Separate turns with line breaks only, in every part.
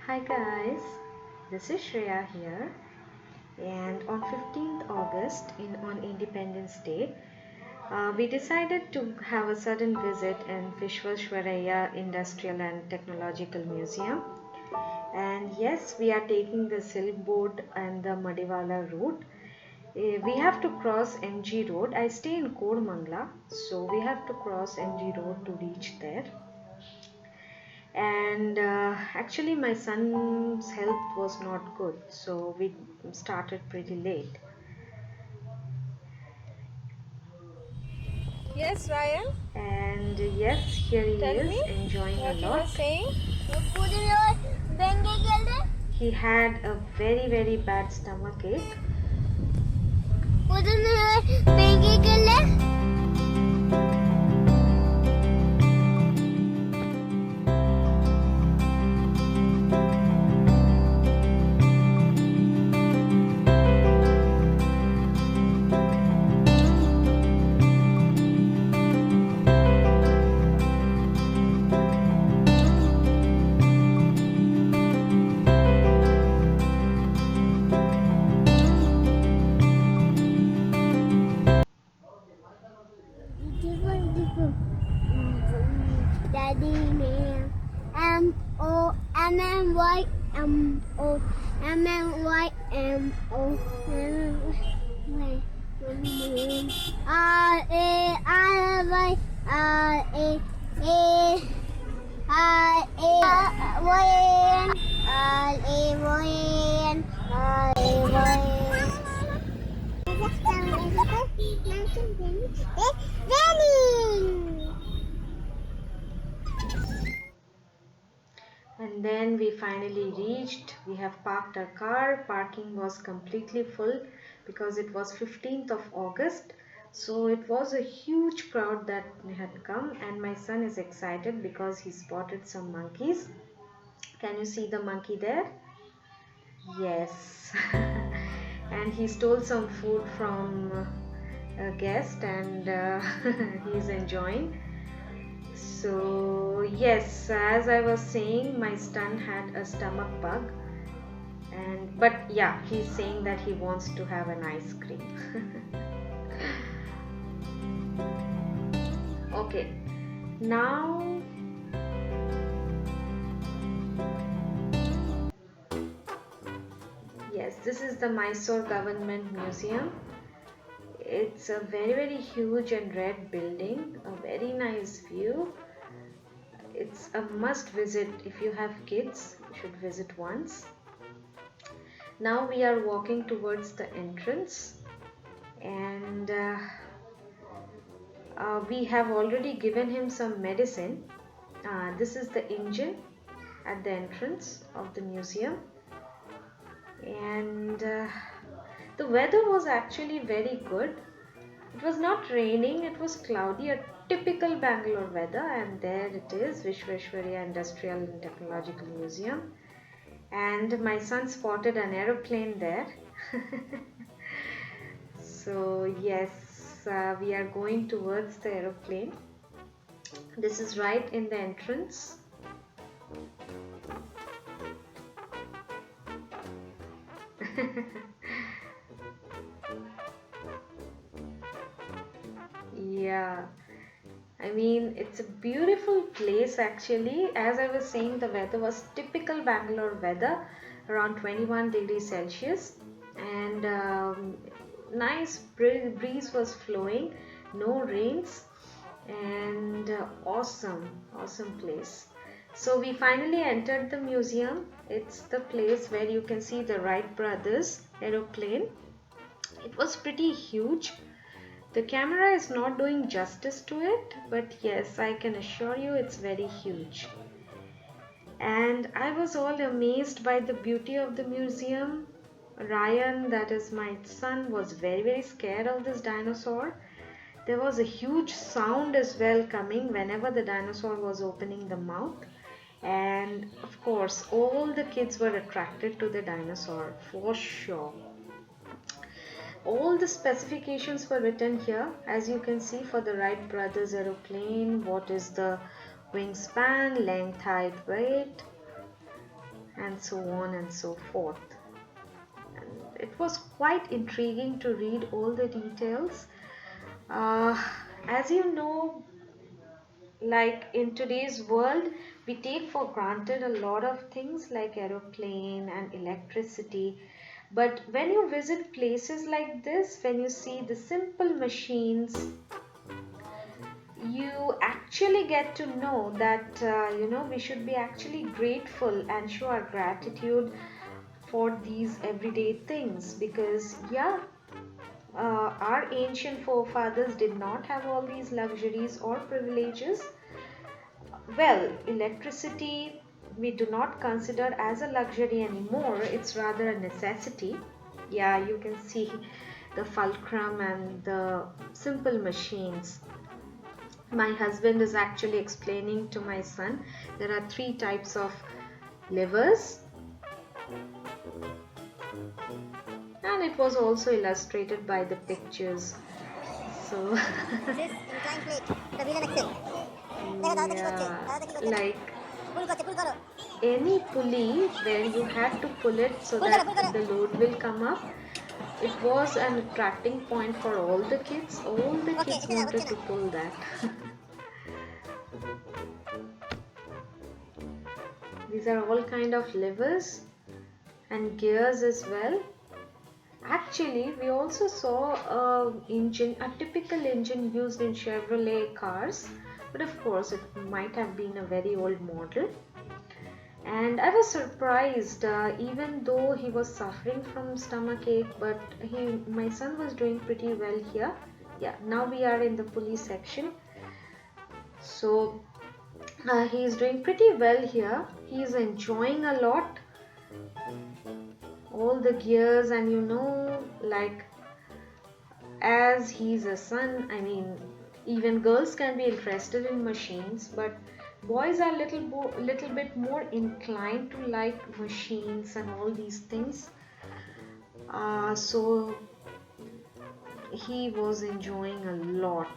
Hi guys, this is Shreya here, and on 15th August on Independence Day, we decided to have a sudden visit in Vishweshwaraya Industrial and Technological Museum. And yes, we are taking the Silk Boat and the Madiwala route. We have to cross MG Road. I stay in Kodmangla, so we have to cross MG Road to reach there. And actually my son's health was not good, so we started pretty late.
Yes, Ryan,
And yes, here he
tell
is
me
enjoying a
what you were
lot.
saying.
He had a very bad stomach ache.
Daddy man. M-O-M-M-Y-M-O M-M-Y-M-O R-A-R-Y-R-A-A R-A-Y-N R-A-Y-N R-A-Y-N Raining.
And then we finally reached. We have parked our car. Parking was completely full because it was 15th of August. So it was a huge crowd that had come, and my son is excited because he spotted some monkeys. Can you see the monkey there? Yes. And he stole some food from a guest, and he's enjoying. So yes, as I was saying, my son had a stomach bug, and but yeah, he's saying that he wants to have an ice cream. Okay, now yes, this is the Mysore Government Museum. It's a very huge and red building, a very nice view. It's a must visit. If you have kids, you should visit once. Now we are walking towards the entrance, and we have already given him some medicine. This is the engine at the entrance of the museum, and the weather was actually very good. It was not raining, it was cloudy, a typical Bangalore weather. And there it is, Vishweshwaraya Industrial and Technological Museum. And my son spotted an aeroplane there. So yes, we are going towards the aeroplane. This is right in the entrance. Yeah, I mean, it's a beautiful place actually. As I was saying, the weather was typical Bangalore weather, around 21 degrees Celsius, and nice breeze was flowing, no rains, and awesome place. So we finally entered the museum. It's the place where you can see the Wright brothers aeroplane. It was pretty huge. The camera is not doing justice to it, but yes, I can assure you it's very huge. And I was all amazed by the beauty of the museum. Ryan, that is my son, was very scared of this dinosaur. There was a huge sound as well coming whenever the dinosaur was opening the mouth. And of course, all the kids were attracted to the dinosaur for sure. All the specifications were written here, as you can see, for the Wright brothers aeroplane. What is the wingspan, length, height, weight, and so on and so forth. And it was quite intriguing to read all the details. Uh, as you know, like in today's world, we take for granted a lot of things like aeroplane and electricity. But when you visit places like this, when you see the simple machines, you actually get to know that we should be actually grateful and show our gratitude for these everyday things, because yeah, our ancient forefathers did not have all these luxuries or privileges. Well, electricity we do not consider as a luxury anymore, it's rather a necessity. Yeah, you can see the fulcrum and the simple machines. My husband is actually explaining to my son there are three types of levers, and it was also illustrated by the pictures. So
This incline plate, the wheel and axle. দেখো দাদাটা কি করছে?
yeah,
দাদাটা কি করছে?
like
পুল করছে, পুল করো।
any pulley where you had to pull it so
পুল করো,
that
পুল করো।
the load will come up, it was an attracting point for all the kids. All the
okay,
kids
এসে যাও, হচ্ছে
wanted
না।
to pull that. These are all kind of levers and gears as well. Actually, we also saw a typical engine used in Chevrolet cars, but of course it might have been a very old model. And I was surprised, even though he was suffering from stomach ache, but my son was doing pretty well here. Yeah, now we are in the police section. So he is doing pretty well here. He is enjoying a lot all the gears, and like, as he's a son, I mean, even girls can be interested in machines, but boys are little bit more inclined to like machines and all these things. So he was enjoying a lot.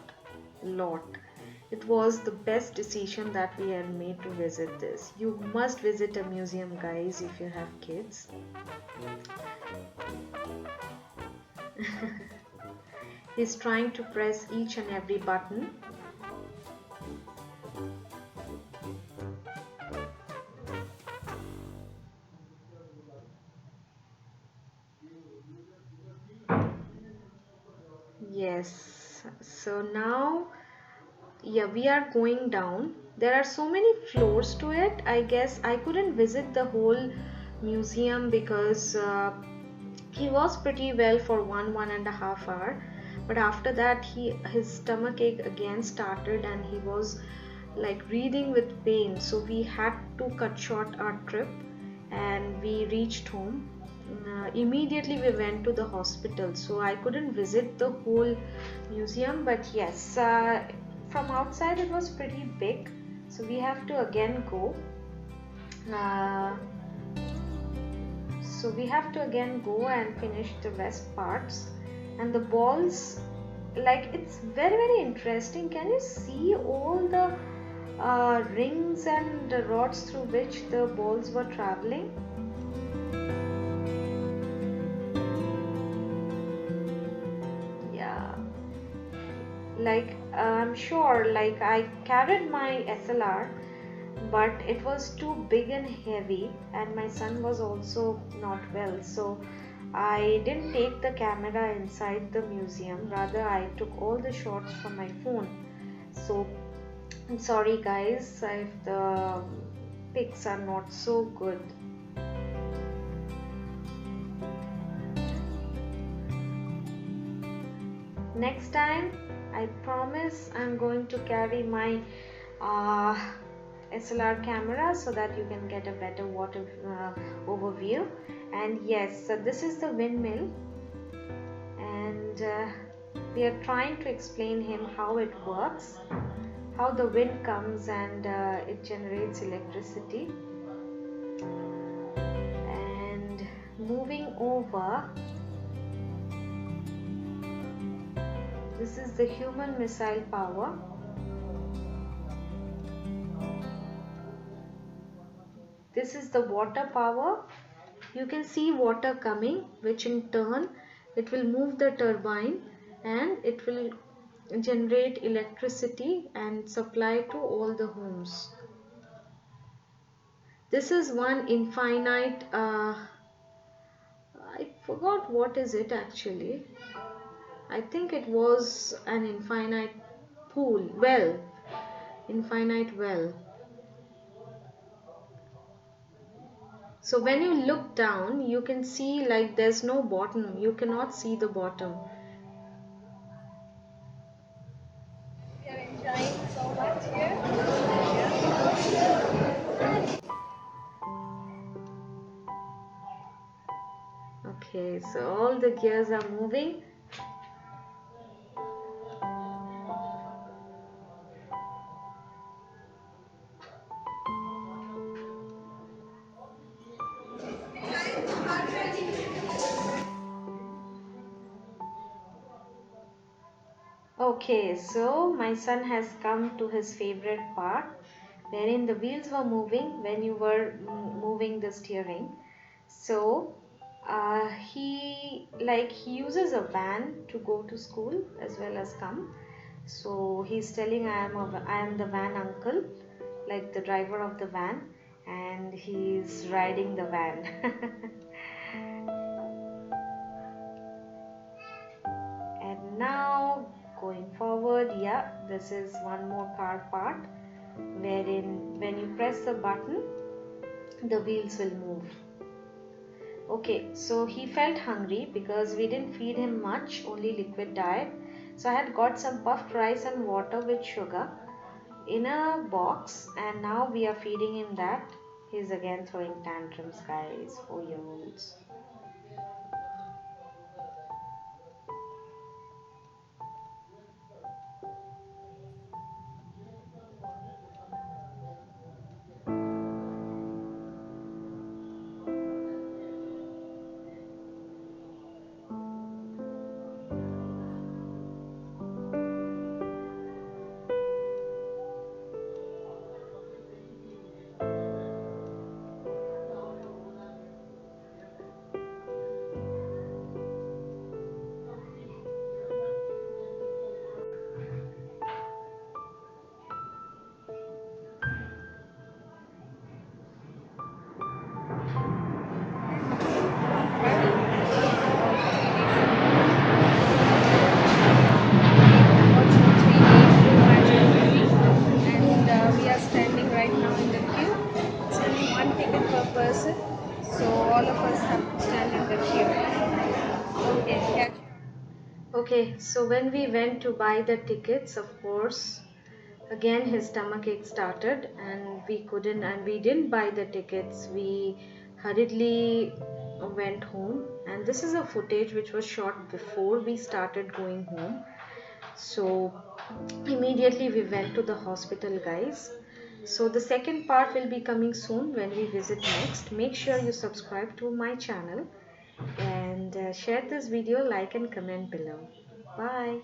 It was the best decision that we had made to visit this. You must visit a museum, guys, if you have kids. He's trying to press each and every button. Yes, so now, yeah, we are going down. There are so many floors to it. I guess I couldn't visit the whole museum because he was pretty well for 1.5 hour, but after that his stomach ache again started and he was like breathing with pain, so we had to cut short our trip and we reached home. Immediately we went to the hospital, so I couldn't visit the whole museum, but yes, from outside it was pretty big, so we have to again go. uh, so we have to again go and finish the rest parts. And the balls, like, it's very interesting. Can you see all the rings and the rods through which the balls were traveling? Yeah, like, I'm sure, like, I carried my SLR, but it was too big and heavy, and my son was also not well, so I didn't take the camera inside the museum, rather I took all the shots from my phone. So I'm sorry guys if the pics are not so good. Next time I promise I'm going to carry my uh, SLR camera so that you can get a better water overview. And yes, so this is the windmill, and we are trying to explain him how it works, how the wind comes and it generates electricity. And moving over, this is the human missile power. this is the water power. You can see water coming, which in turn it will move the turbine and it will generate electricity and supply to all the homes. This is one infinite I forgot what is it actually. I think it was an infinite infinite well. So when you look down, you can see like there's no bottom. You cannot see the bottom.
We are enjoying so much here.
Okay, so all the gears are moving. Okay, so my son has come to his favorite part wherein the wheels were moving when you were moving the steering. So he uses a van to go to school as well as come. So he's telling I am the van uncle, like the driver of the van, and he's riding the van. And now going forward, yeah, this is one more car part wherein when you press the button the wheels will move. Okay, so he felt hungry because we didn't feed him much, only liquid diet. So I had got some puffed rice and water with sugar in a box, and now we are feeding him that. He's again throwing tantrums, guys, 4-year-olds.
And we are standing right now in the queue. It's only one ticket per person, so all of us have to stand in the queue. Okay, catch.
Okay, so when we went to buy the tickets, of course, again his stomachache started and we didn't buy the tickets. We hurriedly went home, and this is a footage which was shot before we started going home. So immediately we went to the hospital, guys. So the second part will be coming soon when we visit next. Make sure you subscribe to my channel and share this video, like and comment below. Bye.